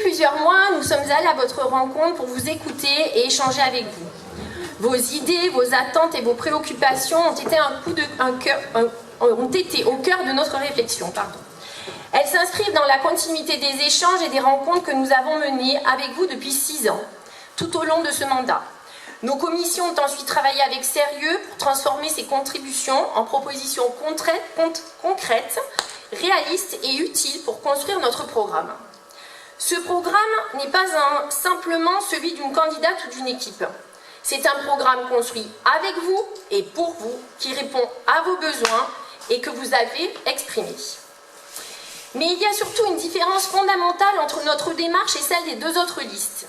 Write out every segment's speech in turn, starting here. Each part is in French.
plusieurs mois, nous sommes allés à votre rencontre pour vous écouter et échanger avec vous. Vos idées, vos attentes et vos préoccupations ont été au cœur de notre réflexion. Elles s'inscrivent dans la continuité des échanges et des rencontres que nous avons menées avec vous depuis 6 ans, tout au long de ce mandat. Nos commissions ont ensuite travaillé avec sérieux pour transformer ces contributions en propositions concrètes, réalistes et utiles pour construire notre programme. Ce programme n'est pas simplement celui d'une candidate ou d'une équipe. C'est un programme construit avec vous et pour vous, qui répond à vos besoins et que vous avez exprimés. Mais il y a surtout une différence fondamentale entre notre démarche et celle des 2 autres listes.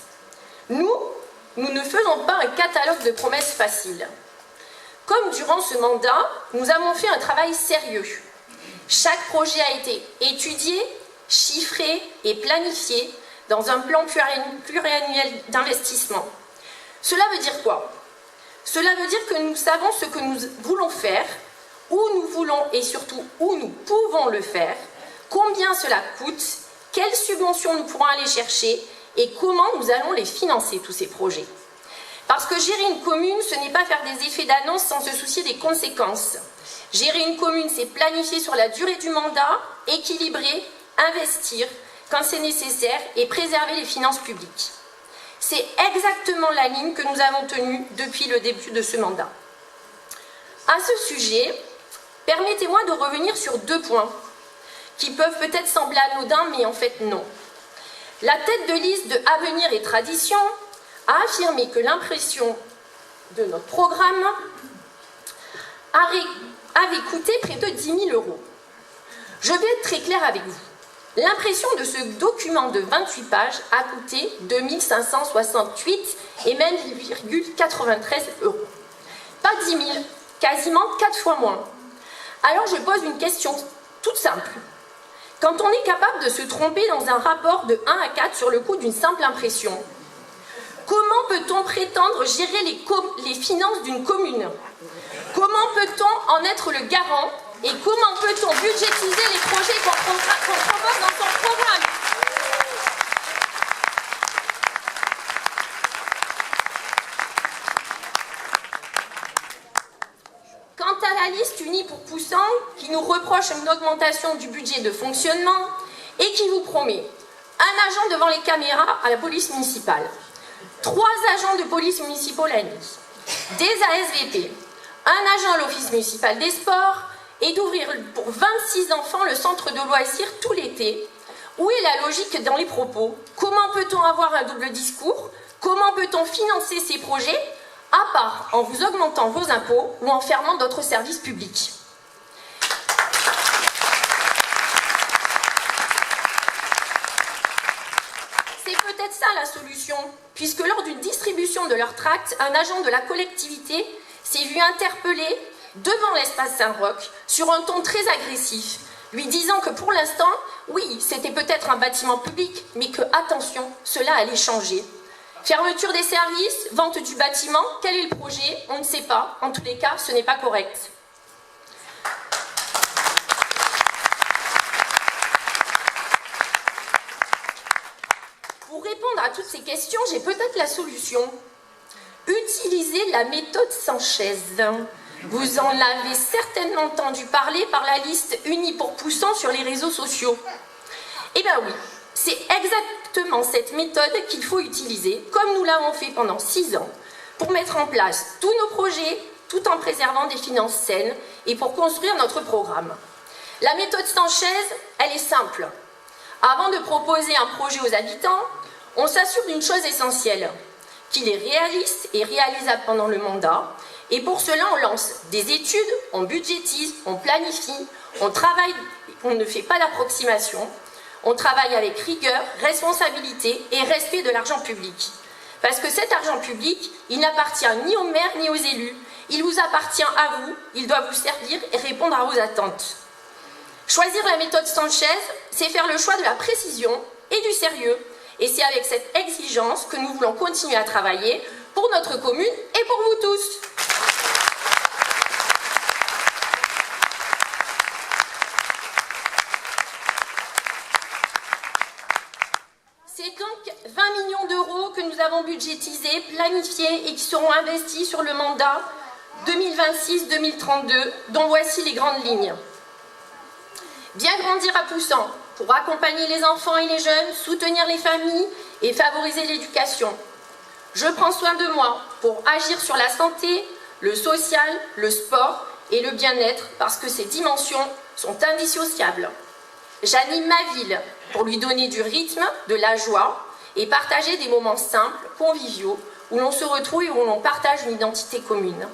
Nous ne faisons pas un catalogue de promesses faciles. Comme durant ce mandat, nous avons fait un travail sérieux. Chaque projet a été étudié, chiffré et planifié dans un plan pluriannuel d'investissement. Cela veut dire quoi? Cela veut dire que nous savons ce que nous voulons faire, où nous voulons et surtout où nous pouvons le faire, combien cela coûte, quelles subventions nous pourrons aller chercher et comment nous allons les financer, tous ces projets. Parce que gérer une commune, ce n'est pas faire des effets d'annonce sans se soucier des conséquences. Gérer une commune, c'est planifier sur la durée du mandat, équilibrer, investir quand c'est nécessaire et préserver les finances publiques. C'est exactement la ligne que nous avons tenue depuis le début de ce mandat. À ce sujet, permettez-moi de revenir sur 2 points qui peuvent peut-être sembler anodins, mais en fait non. La tête de liste de Avenir et Tradition a affirmé que l'impression de notre programme avait coûté près de 10 000 €. Je vais être très claire avec vous. L'impression de ce document de 28 pages a coûté 2 568 et même 93 €. Pas 10 000, quasiment 4 fois moins. Alors je pose une question toute simple. Quand on est capable de se tromper dans un rapport de 1 à 4 sur le coût d'une simple impression, comment peut-on prétendre gérer les finances d'une commune? Comment peut-on en être le garant? Et comment peut-on budgétiser les projets qu'on propose dans son programme? Quant à la liste Unis pour Poussant, qui nous reproche une augmentation du budget de fonctionnement et qui vous promet un agent devant les caméras à la police municipale, 3 agents de police municipaux la nuit, des ASVP, un agent à l'office municipal des sports, et d'ouvrir pour 26 enfants le centre de loisirs tout l'été. Où est la logique dans les propos? Comment peut-on avoir un double discours? Comment peut-on financer ces projets, à part en vous augmentant vos impôts ou en fermant d'autres services publics? C'est peut-être ça la solution, puisque lors d'une distribution de leur tract, un agent de la collectivité s'est vu interpellé devant l'espace Saint-Roch sur un ton très agressif, lui disant que pour l'instant, oui, c'était peut-être un bâtiment public, mais que, attention, cela allait changer. Fermeture des services, vente du bâtiment, quel est le projet? On ne sait pas. En tous les cas, ce n'est pas correct. Pour répondre à toutes ces questions, j'ai peut-être la solution. Utilisez la méthode Sanchez. Vous en avez certainement entendu parler par la liste Unis pour Poussant sur les réseaux sociaux. Eh bien oui, c'est exactement cette méthode qu'il faut utiliser, comme nous l'avons fait pendant 6 ans, pour mettre en place tous nos projets, tout en préservant des finances saines et pour construire notre programme. La méthode Sanchez, elle est simple. Avant de proposer un projet aux habitants, on s'assure d'une chose essentielle, qu'il est réaliste et réalisable pendant le mandat. Et pour cela, on lance des études, on budgétise, on planifie, on travaille, on ne fait pas d'approximation, on travaille avec rigueur, responsabilité et respect de l'argent public. Parce que cet argent public, il n'appartient ni aux maires ni aux élus. Il vous appartient à vous, il doit vous servir et répondre à vos attentes. Choisir la méthode Sanchez, c'est faire le choix de la précision et du sérieux. Et c'est avec cette exigence que nous voulons continuer à travailler pour notre commune et pour vous tous. C'est donc 20 millions d'euros que nous avons budgétisés, planifiés et qui seront investis sur le mandat 2026-2032, dont voici les grandes lignes. Bien grandir à Poussan pour accompagner les enfants et les jeunes, soutenir les familles et favoriser l'éducation. Je prends soin de moi pour agir sur la santé, le social, le sport et le bien-être parce que ces dimensions sont indissociables. J'anime ma ville pour lui donner du rythme, de la joie et partager des moments simples, conviviaux, où l'on se retrouve et où l'on partage une identité commune.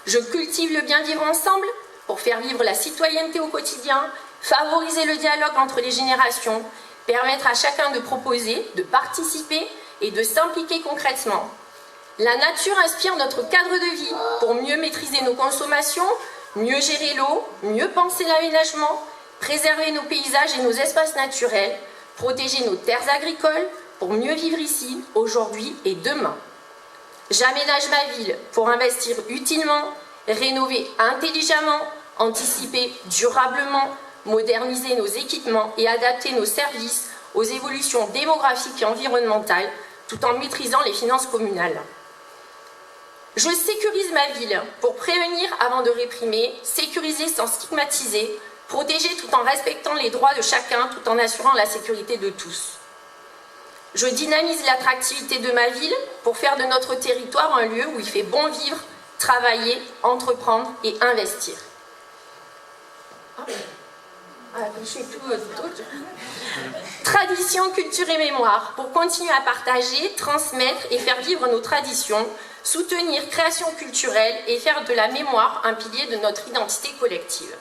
Je cultive le bien vivre ensemble pour faire vivre la citoyenneté au quotidien, favoriser le dialogue entre les générations, permettre à chacun de proposer, de participer et de s'impliquer concrètement. La nature inspire notre cadre de vie pour mieux maîtriser nos consommations, mieux gérer l'eau, mieux penser l'aménagement, préserver nos paysages et nos espaces naturels, protéger nos terres agricoles pour mieux vivre ici, aujourd'hui et demain. J'aménage ma ville pour investir utilement, rénover intelligemment, anticiper durablement, moderniser nos équipements et adapter nos services aux évolutions démographiques et environnementales, tout en maîtrisant les finances communales. Je sécurise ma ville pour prévenir avant de réprimer, sécuriser sans stigmatiser, protéger tout en respectant les droits de chacun, tout en assurant la sécurité de tous. Je dynamise l'attractivité de ma ville pour faire de notre territoire un lieu où il fait bon vivre, travailler, entreprendre et investir. Tradition, culture et mémoire pour continuer à partager, transmettre et faire vivre nos traditions, soutenir création culturelle et faire de la mémoire un pilier de notre identité collective.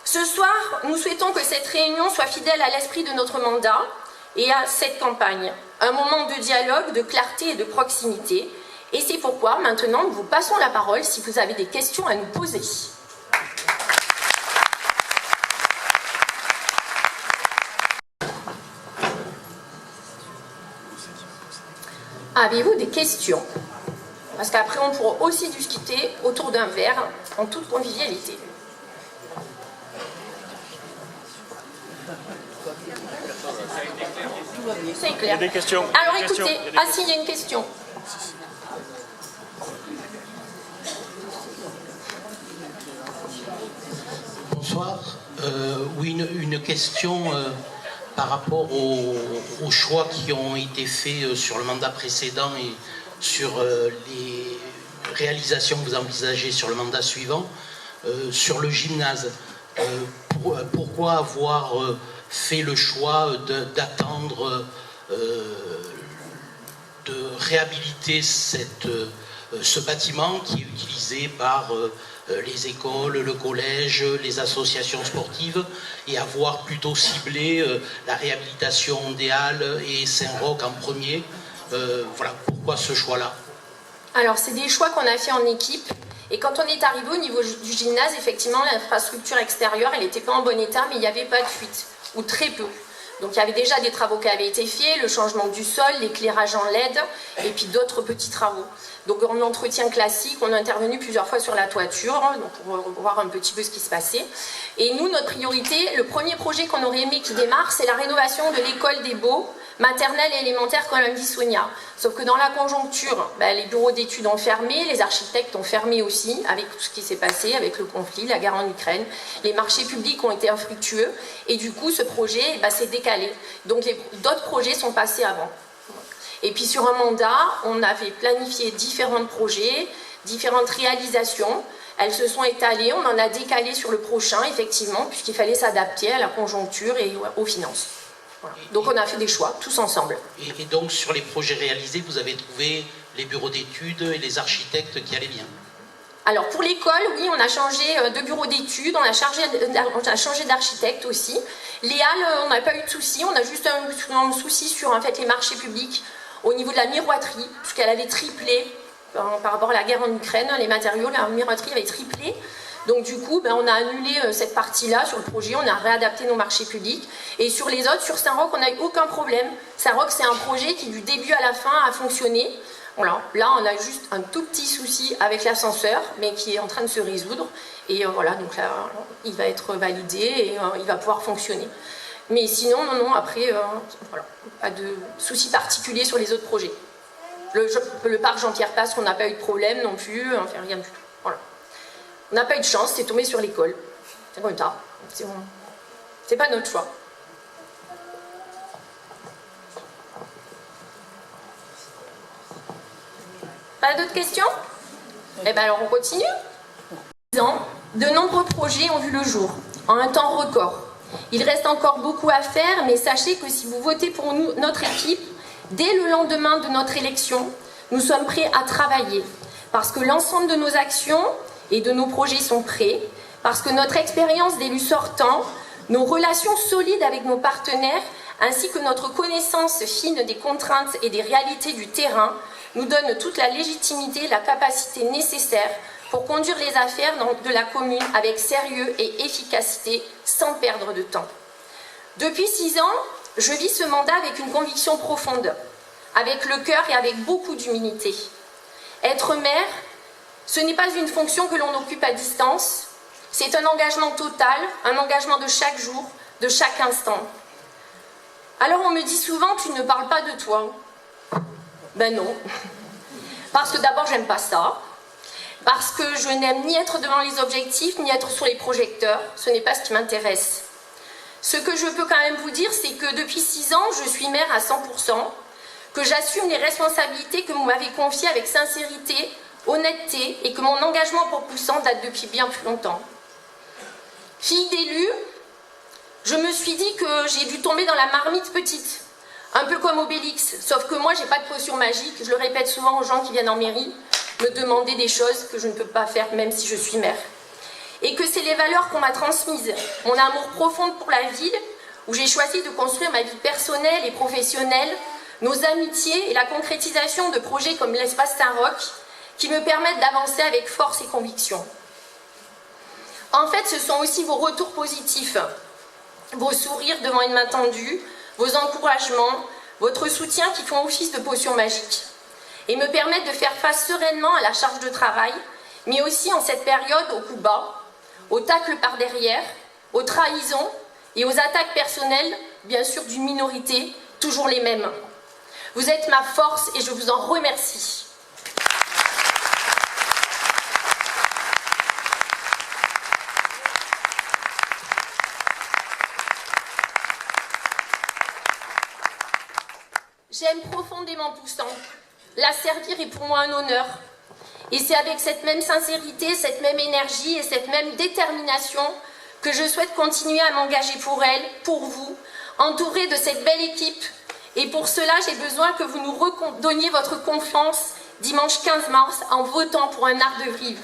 Ce soir, nous souhaitons que cette réunion soit fidèle à l'esprit de notre mandat et à cette campagne. Un moment de dialogue, de clarté et de proximité. Et c'est pourquoi, maintenant, nous vous passons la parole si vous avez des questions à nous poser. Avez-vous des questions? Parce qu'après, on pourra aussi discuter autour d'un verre en toute convivialité. C'est clair. Il y a des questions. Alors écoutez, s'il y a une question. Bonsoir. Oui, une question par rapport aux choix qui ont été faits sur le mandat précédent et sur les réalisations que vous envisagez sur le mandat suivant. Sur le gymnase, pourquoi avoir fait le choix d'attendre de réhabiliter ce bâtiment qui est utilisé par les écoles, le collège, les associations sportives, et avoir plutôt ciblé la réhabilitation des Halles et Saint-Roch en premier. Voilà, pourquoi ce choix-là? Alors, c'est des choix qu'on a fait en équipe. Et quand on est arrivé au niveau du gymnase, effectivement, l'infrastructure extérieure, elle n'était pas en bon état, mais il n'y avait pas de fuite, ou très peu. Donc il y avait déjà des travaux qui avaient été faits, le changement du sol, l'éclairage en LED, et puis d'autres petits travaux. Donc en entretien classique, on a intervenu plusieurs fois sur la toiture, donc pour voir un petit peu ce qui se passait. Et nous, notre priorité, le premier projet qu'on aurait aimé qui démarre, c'est la rénovation de l'école des Beaux, maternelle et élémentaire Colombie-Sonia. Sauf que dans la conjoncture, les bureaux d'études ont fermé, les architectes ont fermé aussi, avec tout ce qui s'est passé, avec le conflit, la guerre en Ukraine. Les marchés publics ont été infructueux, et du coup, ce projet s'est décalé. Donc d'autres projets sont passés avant. Et puis sur un mandat, on avait planifié différents projets, différentes réalisations. Elles se sont étalées, on en a décalé sur le prochain, effectivement, puisqu'il fallait s'adapter à la conjoncture et aux finances. Voilà. Donc on a fait des choix, tous ensemble. Et donc sur les projets réalisés, vous avez trouvé les bureaux d'études et les architectes qui allaient bien? Alors pour l'école, oui, on a changé de bureau d'études, on a changé d'architecte aussi. Les Halles, on n'a pas eu de soucis, on a juste un souci sur en fait, les marchés publics au niveau de la miroiterie, puisqu'elle avait triplé par rapport à la guerre en Ukraine, les matériaux, la miroiterie avait triplé. Donc du coup, on a annulé cette partie-là sur le projet, on a réadapté nos marchés publics. Et sur les autres, sur Saint-Roch, on n'a eu aucun problème. Saint-Roch, c'est un projet qui du début à la fin a fonctionné. Voilà. Là, on a juste un tout petit souci avec l'ascenseur, mais qui est en train de se résoudre. Et voilà, donc là, il va être validé et il va pouvoir fonctionner. Mais sinon, non, après, voilà, pas de soucis particuliers sur les autres projets. Le parc Jean-Pierre Place, on n'a pas eu de problème non plus, enfin rien du tout. Voilà. On n'a pas eu de chance, c'est tombé sur l'école. C'est comme ça. C'est pas notre choix. Pas d'autres questions? Eh bien alors on continue. De nombreux projets ont vu le jour, en un temps record. Il reste encore beaucoup à faire, mais sachez que si vous votez pour nous, notre équipe, dès le lendemain de notre élection, nous sommes prêts à travailler. Parce que l'ensemble de nos actions et de nos projets sont prêts, parce que notre expérience d'élu sortant, nos relations solides avec nos partenaires, ainsi que notre connaissance fine des contraintes et des réalités du terrain, nous donnent toute la légitimité et la capacité nécessaires pour conduire les affaires de la commune avec sérieux et efficacité, sans perdre de temps. Depuis 6 ans, je vis ce mandat avec une conviction profonde, avec le cœur et avec beaucoup d'humilité. Être maire, ce n'est pas une fonction que l'on occupe à distance, c'est un engagement total, un engagement de chaque jour, de chaque instant. Alors on me dit souvent, tu ne parles pas de toi. Ben non, parce que d'abord j'aime pas ça, parce que je n'aime ni être devant les objectifs, ni être sur les projecteurs, ce n'est pas ce qui m'intéresse. Ce que je peux quand même vous dire, c'est que depuis 6 ans, je suis maire à 100%, que j'assume les responsabilités que vous m'avez confiées avec sincérité, honnêteté, et que mon engagement pour Poussant date depuis bien plus longtemps. Fille d'élu, je me suis dit que j'ai dû tomber dans la marmite petite, un peu comme Obélix, sauf que moi j'ai pas de potion magique, je le répète souvent aux gens qui viennent en mairie, me demander des choses que je ne peux pas faire même si je suis maire. Et que c'est les valeurs qu'on m'a transmises, mon amour profond pour la ville, où j'ai choisi de construire ma vie personnelle et professionnelle, nos amitiés et la concrétisation de projets comme l'espace Saint-Roch, qui me permettent d'avancer avec force et conviction. En fait, ce sont aussi vos retours positifs, vos sourires devant une main tendue, vos encouragements, votre soutien qui font office de potion magique et me permettent de faire face sereinement à la charge de travail, mais aussi en cette période aux coups bas, aux tacles par derrière, aux trahisons et aux attaques personnelles, bien sûr d'une minorité, toujours les mêmes. Vous êtes ma force et je vous en remercie. J'aime profondément Poussant. La servir est pour moi un honneur. Et c'est avec cette même sincérité, cette même énergie et cette même détermination que je souhaite continuer à m'engager pour elle, pour vous, entourée de cette belle équipe. Et pour cela, j'ai besoin que vous nous redonniez votre confiance dimanche 15 mars en votant pour un arc de Brive.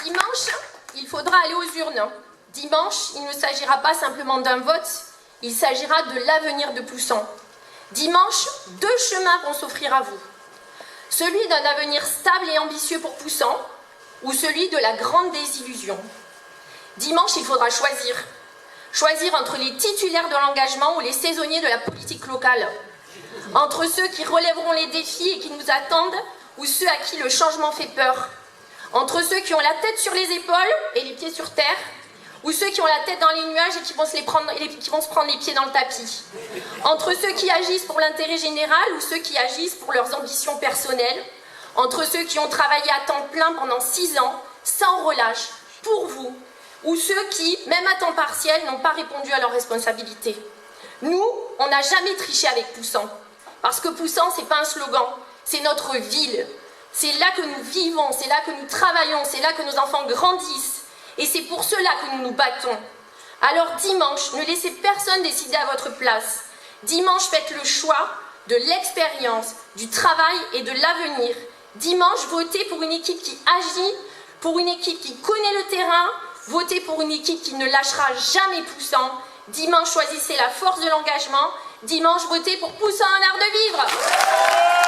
Dimanche, il faudra aller aux urnes. Dimanche, il ne s'agira pas simplement d'un vote, il s'agira de l'avenir de Poussant. Dimanche, 2 chemins vont s'offrir à vous. Celui d'un avenir stable et ambitieux pour Poussant, ou celui de la grande désillusion. Dimanche, il faudra choisir. Choisir entre les titulaires de l'engagement ou les saisonniers de la politique locale. Entre ceux qui relèveront les défis et qui nous attendent, ou ceux à qui le changement fait peur. Entre ceux qui ont la tête sur les épaules et les pieds sur terre, ou ceux qui ont la tête dans les nuages et qui vont se prendre les pieds dans le tapis. Entre ceux qui agissent pour l'intérêt général ou ceux qui agissent pour leurs ambitions personnelles. Entre ceux qui ont travaillé à temps plein pendant 6 ans, sans relâche, pour vous, ou ceux qui, même à temps partiel, n'ont pas répondu à leurs responsabilités. Nous, on n'a jamais triché avec Poussant, parce que Poussant, c'est pas un slogan, c'est notre ville. C'est là que nous vivons, c'est là que nous travaillons, c'est là que nos enfants grandissent. Et c'est pour cela que nous nous battons. Alors dimanche, ne laissez personne décider à votre place. Dimanche, faites le choix de l'expérience, du travail et de l'avenir. Dimanche, votez pour une équipe qui agit, pour une équipe qui connaît le terrain, votez pour une équipe qui ne lâchera jamais Poussant. Dimanche, choisissez la force de l'engagement. Dimanche, votez pour Poussant un art de vivre.